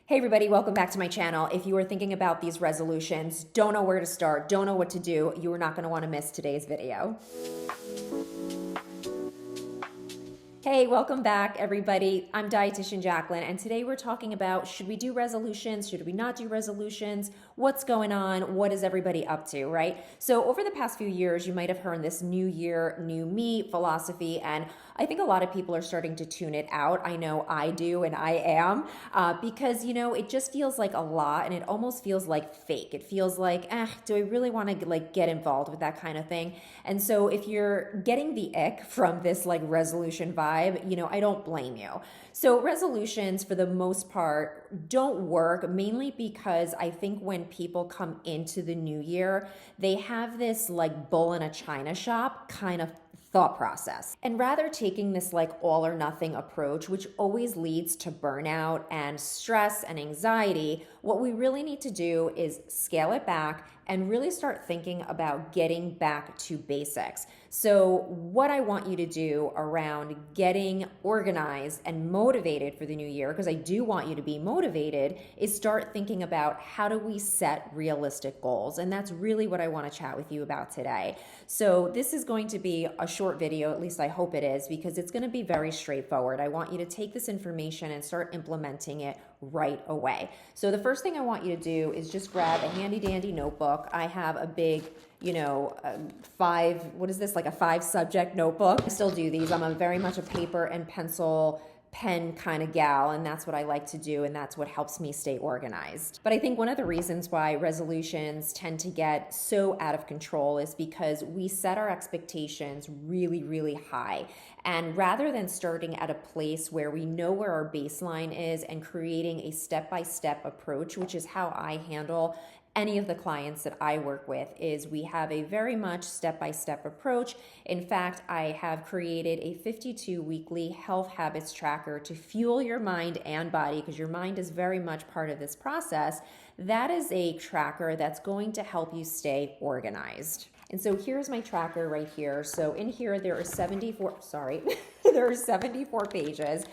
Hey everybody, welcome back to my channel. If you are thinking about these resolutions, don't know where to start, don't know what to do, you are not going to want to miss today's video. Hey, welcome back everybody. I'm Dietitian Jacqueline, and today we're talking about, should we do resolutions? Should we not do resolutions? What's going on? What is everybody up to, right? So over the past few years, you might have heard this new year, new me philosophy, and I think a lot of people are starting to tune it out. I know I do, and I am, because, it just feels like a lot, and it almost feels like fake. It feels like, do I really want to get involved with that kind of thing? And so if you're getting the ick from this resolution vibe, I don't blame you. So resolutions for the most part don't work, mainly because I think when people come into the new year, they have this bull in a china shop kind of thought process. And rather taking this all or nothing approach, which always leads to burnout and stress and anxiety, what we really need to do is scale it back and really start thinking about getting back to basics. So what I want you to do around getting organized and motivated for the new year, because I do want you to be motivated, is start thinking about how do we set realistic goals. And that's really what I want to chat with you about today. So this is going to be a short video, at least I hope it is, because it's going to be very straightforward. I want you to take this information and start implementing it right away. So the first thing I want you to do is just grab a handy dandy notebook. I have a big, a 5 subject notebook. I still do these. I'm very much a paper and pencil pen kind of gal, and that's what I like to do, and that's what helps me stay organized. But I think one of the reasons why resolutions tend to get so out of control is because we set our expectations really, really high. And rather than starting at a place where we know where our baseline is and creating a step-by-step approach, which is how I handle any of the clients that I work with, is we have a very much step-by-step approach. In fact, I have created a 52 weekly health habits tracker to fuel your mind and body, because your mind is very much part of this process. That is a tracker that's going to help you stay organized. And so here's my tracker right here. So in here, there are 74 pages.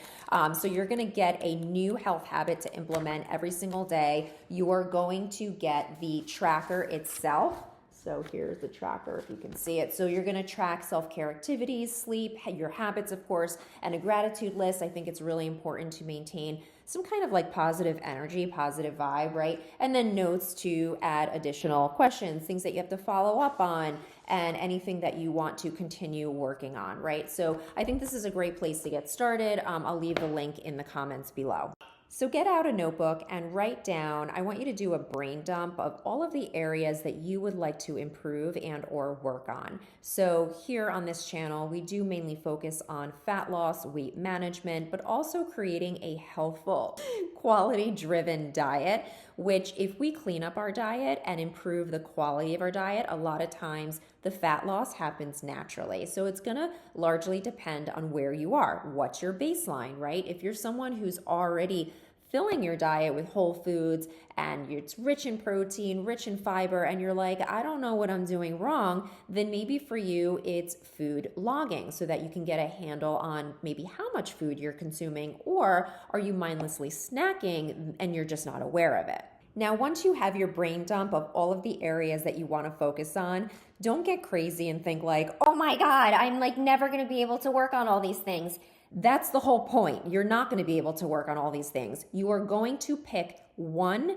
So you're going to get a new health habit to implement every single day. You are going to get the tracker itself. So here's the tracker, if you can see it. So you're going to track self-care activities, sleep, your habits, of course, and a gratitude list. I think it's really important to maintain some kind of positive energy, positive vibe, right? And then notes to add additional questions, things that you have to follow up on, and anything that you want to continue working on, right? So I think this is a great place to get started. I'll leave the link in the comments below. So get out a notebook and write down, I want you to do a brain dump of all of the areas that you would like to improve and or work on. So here on this channel, we do mainly focus on fat loss, weight management, but also creating a healthful, quality-driven diet, which if we clean up our diet and improve the quality of our diet, a lot of times the fat loss happens naturally. So it's gonna largely depend on where you are. What's your baseline, right? If you're someone who's already filling your diet with whole foods and it's rich in protein, rich in fiber, and you're like, I don't know what I'm doing wrong, then maybe for you it's food logging, so that you can get a handle on maybe how much food you're consuming, or are you mindlessly snacking and you're just not aware of it. Now, once you have your brain dump of all of the areas that you want to focus on, don't get crazy and think oh my God, I'm never going to be able to work on all these things. That's the whole point. You're not going to be able to work on all these things. You are going to pick 1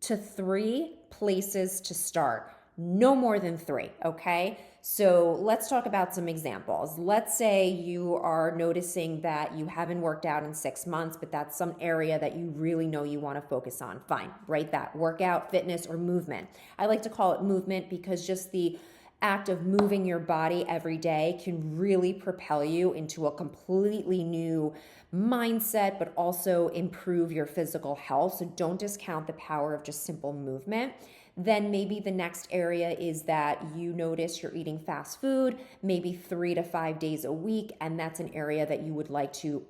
to 3 places to start. No more than 3, okay? So let's talk about some examples. Let's say you are noticing that you haven't worked out in 6 months, but that's some area that you really know you want to focus on. Fine, write that. Workout, fitness, or movement. I like to call it movement because just the act of moving your body every day can really propel you into a completely new mindset, but also improve your physical health. So don't discount the power of just simple movement. Then maybe the next area is that you notice you're eating fast food, maybe 3 to 5 days a week, and that's an area that you would like to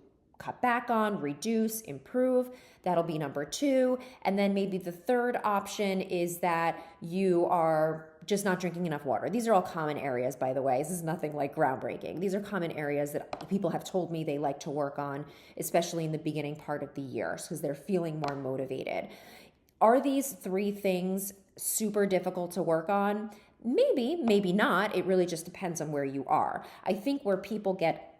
cut back on, reduce, improve. That'll be number 2. And then maybe the third option is that you are just not drinking enough water. These are all common areas, by the way. This is nothing like groundbreaking. These are common areas that people have told me they like to work on, especially in the beginning part of the year, because they're feeling more motivated. Are these 3 things super difficult to work on? Maybe, maybe not. It really just depends on where you are. I think where people get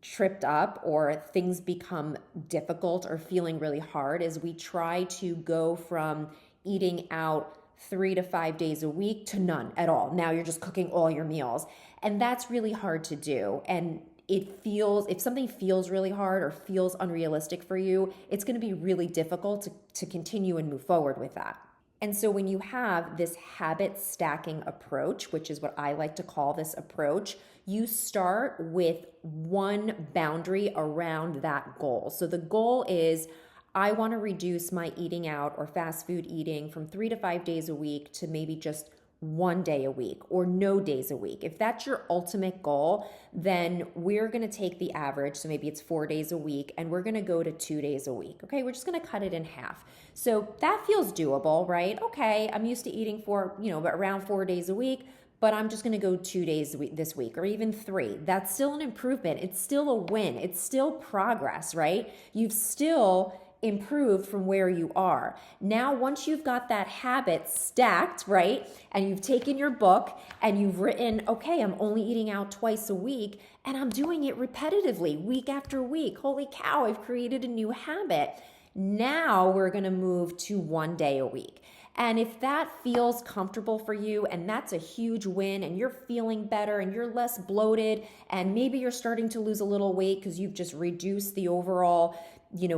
tripped up or things become difficult or feeling really hard is we try to go from eating out 3 to 5 days a week to none at all. Now you're just cooking all your meals. And that's really hard to do. And if something feels really hard or feels unrealistic for you, it's going to be really difficult to continue and move forward with that. And so when you have this habit stacking approach, which is what I like to call this approach, you start with one boundary around that goal. So the goal is, I want to reduce my eating out or fast food eating from 3 to 5 days a week to maybe just 1 day a week or no days a week. If that's your ultimate goal, then we're going to take the average. So maybe it's 4 days a week and we're going to go to 2 days a week. Okay. We're just going to cut it in half. So that feels doable, right? Okay. I'm used to eating around 4 days a week, but I'm just going to go 2 days this week or even 3. That's still an improvement. It's still a win. It's still progress, right? You've still improved from where you are. Now, once you've got that habit stacked, right? And you've taken your book and you've written, okay, I'm only eating out twice a week and I'm doing it repetitively week after week. Holy cow, I've created a new habit. Now we're going to move to 1 day a week. And if that feels comfortable for you and that's a huge win and you're feeling better and you're less bloated and maybe you're starting to lose a little weight because you've just reduced the overall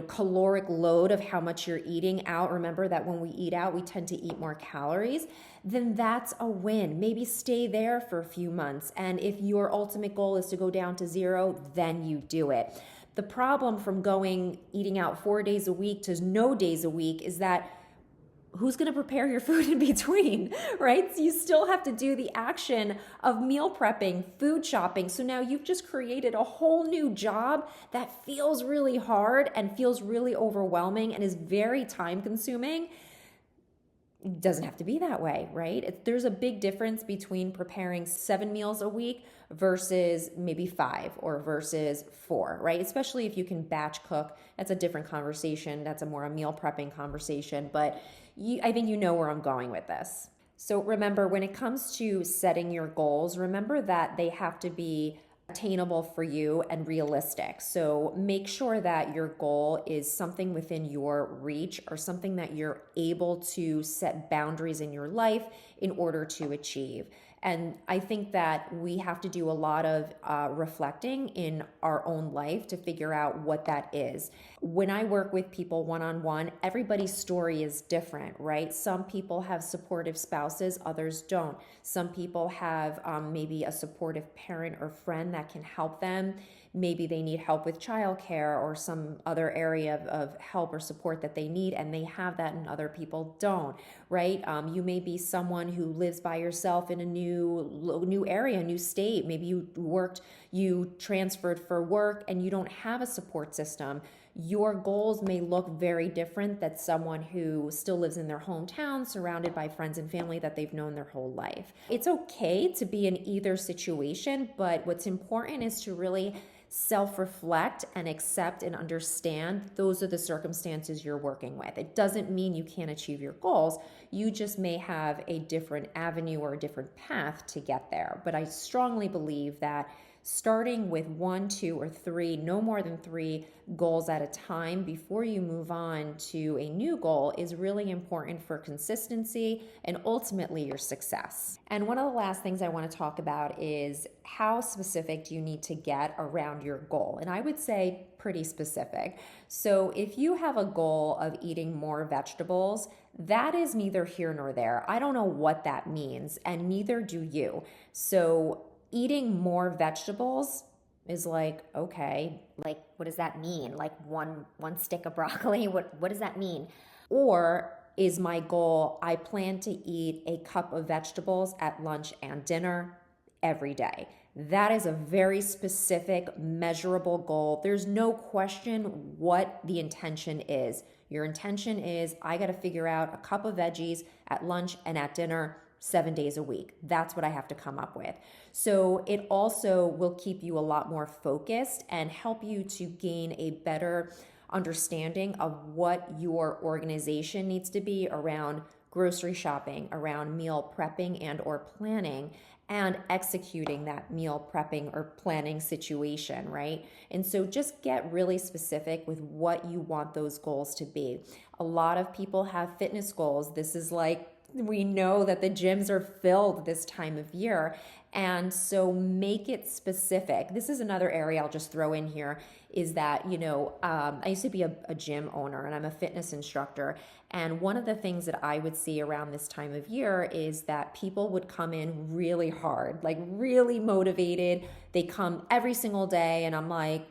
caloric load of how much you're eating out. Remember that when we eat out, we tend to eat more calories. Then that's a win. Maybe stay there for a few months. And if your ultimate goal is to go down to 0, then you do it. The problem from eating out 4 days a week to no days a week is that who's going to prepare your food in between, right? So you still have to do the action of meal prepping, food shopping. So now you've just created a whole new job that feels really hard and feels really overwhelming and is very time consuming. It doesn't have to be that way, right? There's a big difference between preparing 7 meals a week versus maybe 5 or versus 4, right? Especially if you can batch cook. That's a different conversation. That's a meal prepping conversation. But I think you know where I'm going with this. So remember, when it comes to setting your goals, remember that they have to be attainable for you and realistic. So make sure that your goal is something within your reach or something that you're able to set boundaries in your life in order to achieve. And I think that we have to do a lot of reflecting in our own life to figure out what that is. When I work with people one-on-one, everybody's story is different, right? Some people have supportive spouses, others don't. Some people have maybe a supportive parent or friend that can help them. Maybe they need help with childcare or some other area of help or support that they need, and they have that and other people don't, right? You may be someone who lives by yourself in a new area, new state. Maybe you transferred for work and you don't have a support system. Your goals may look very different than someone who still lives in their hometown, surrounded by friends and family that they've known their whole life. It's okay to be in either situation, but what's important is to really self-reflect and accept and understand those are the circumstances you're working with. It doesn't mean you can't achieve your goals. You just may have a different avenue or a different path to get there. But I strongly believe that starting with 1, 2, or 3, no more than 3 goals at a time before you move on to a new goal is really important for consistency and ultimately your success. And one of the last things I want to talk about is how specific do you need to get around your goal? And I would say pretty specific. So if you have a goal of eating more vegetables, that is neither here nor there. I don't know what that means, and neither do you. So eating more vegetables is like, okay, like what does that mean? Like one stick of broccoli? What does that mean? Or is my goal, I plan to eat a cup of vegetables at lunch and dinner every day? That is a very specific, measurable goal. There's no question what the intention is. Your intention is, I got to figure out a cup of veggies at lunch and at dinner 7 days a week. That's what I have to come up with. So it also will keep you a lot more focused and help you to gain a better understanding of what your organization needs to be around grocery shopping, around meal prepping and or planning, and executing that meal prepping or planning situation, right? And so just get really specific with what you want those goals to be. A lot of people have fitness goals. This is like, we know that the gyms are filled this time of year. And so make it specific. This is another area I'll just throw in here is that, I used to be a gym owner and I'm a fitness instructor. And one of the things that I would see around this time of year is that people would come in really hard, like really motivated. They come every single day and I'm like,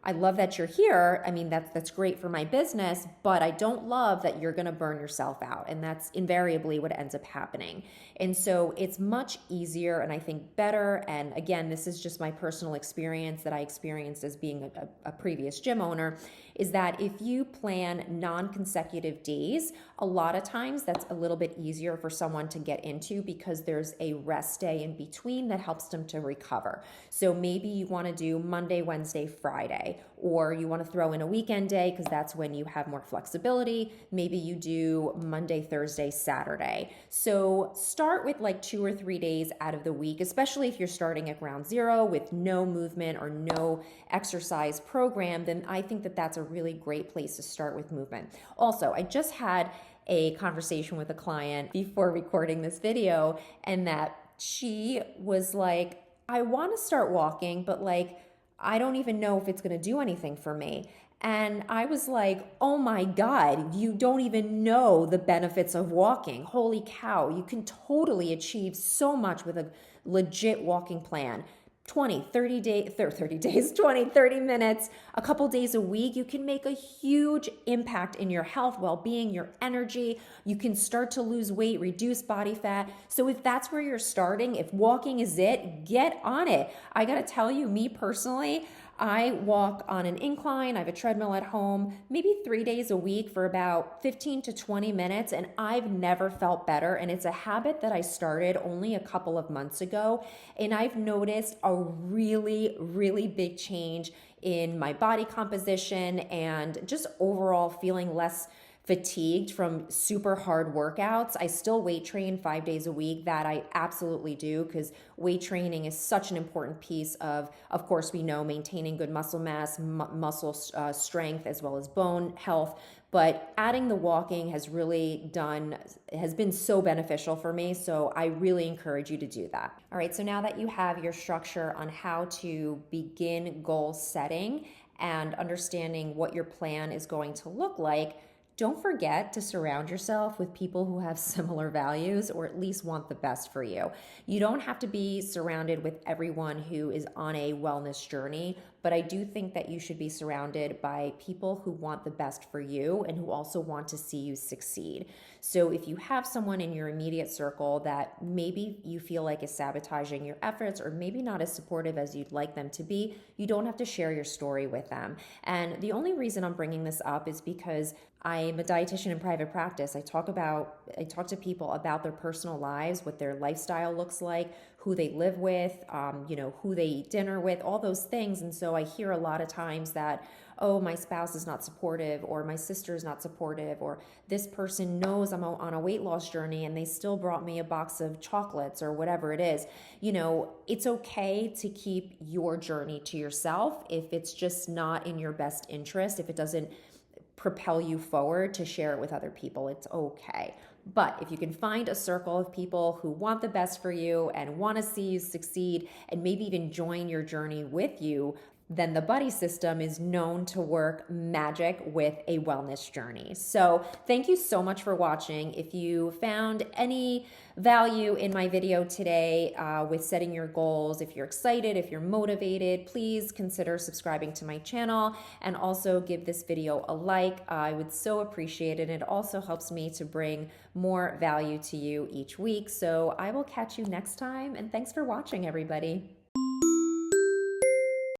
I love that you're here. I mean, that's great for my business, but I don't love that you're going to burn yourself out. And that's invariably what ends up happening. And so it's much easier and I think better. And again, this is just my personal experience that I experienced as being a previous gym owner, is that if you plan non-consecutive days, a lot of times that's a little bit easier for someone to get into because there's a rest day in between that helps them to recover. So maybe you want to do Monday, Wednesday, Friday, or you want to throw in a weekend day because that's when you have more flexibility. Maybe you do Monday, Thursday, Saturday. So start with like 2 or 3 days out of the week, especially if you're starting at ground zero with no movement or no exercise program, then I think that that's a really great place to start with movement. Also, I just had a conversation with a client before recording this video, and that she was like, I want to start walking, but like, I don't even know if it's going to do anything for me. And I was like, oh my God, you don't even know the benefits of walking. Holy cow, you can totally achieve so much with a legit walking plan. 20, 30 days, 20, 30 minutes, a couple days a week, you can make a huge impact in your health, well-being, your energy. You can start to lose weight, reduce body fat. So if that's where you're starting, if walking is it, get on it. I got to tell you, me personally, I walk on an incline. I have a treadmill at home, maybe 3 days a week for about 15 to 20 minutes, and I've never felt better. And it's a habit that I started only a couple of months ago, and I've noticed a really, really big change in my body composition and just overall feeling less fatigued from super hard workouts. I still weight train 5 days a week. That I absolutely do, because weight training is such an important piece of course, we know maintaining good muscle mass, muscle strength, as well as bone health. But adding the walking has been so beneficial for me. So I really encourage you to do that. All right, so now that you have your structure on how to begin goal setting and understanding what your plan is going to look like, don't forget to surround yourself with people who have similar values or at least want the best for you. You don't have to be surrounded with everyone who is on a wellness journey, but I do think that you should be surrounded by people who want the best for you and who also want to see you succeed. So if you have someone in your immediate circle that maybe you feel like is sabotaging your efforts or maybe not as supportive as you'd like them to be, you don't have to share your story with them. And the only reason I'm bringing this up is because I'm a dietitian in private practice. I talk to people about their personal lives, what their lifestyle looks like, who they live with, who they eat dinner with, all those things. And so I hear a lot of times that, oh, my spouse is not supportive, or my sister is not supportive, or this person knows I'm on a weight loss journey and they still brought me a box of chocolates or whatever it is. It's okay to keep your journey to yourself if it's just not in your best interest, if it doesn't propel you forward to share it with other people. It's okay. But if you can find a circle of people who want the best for you and want to see you succeed and maybe even join your journey with you, then the buddy system is known to work magic with a wellness journey. So thank you so much for watching. If you found any value in my video today with setting your goals, if you're excited, if you're motivated, please consider subscribing to my channel and also give this video a like. I would so appreciate it. It also helps me to bring more value to you each week. So I will catch you next time, and thanks for watching, everybody.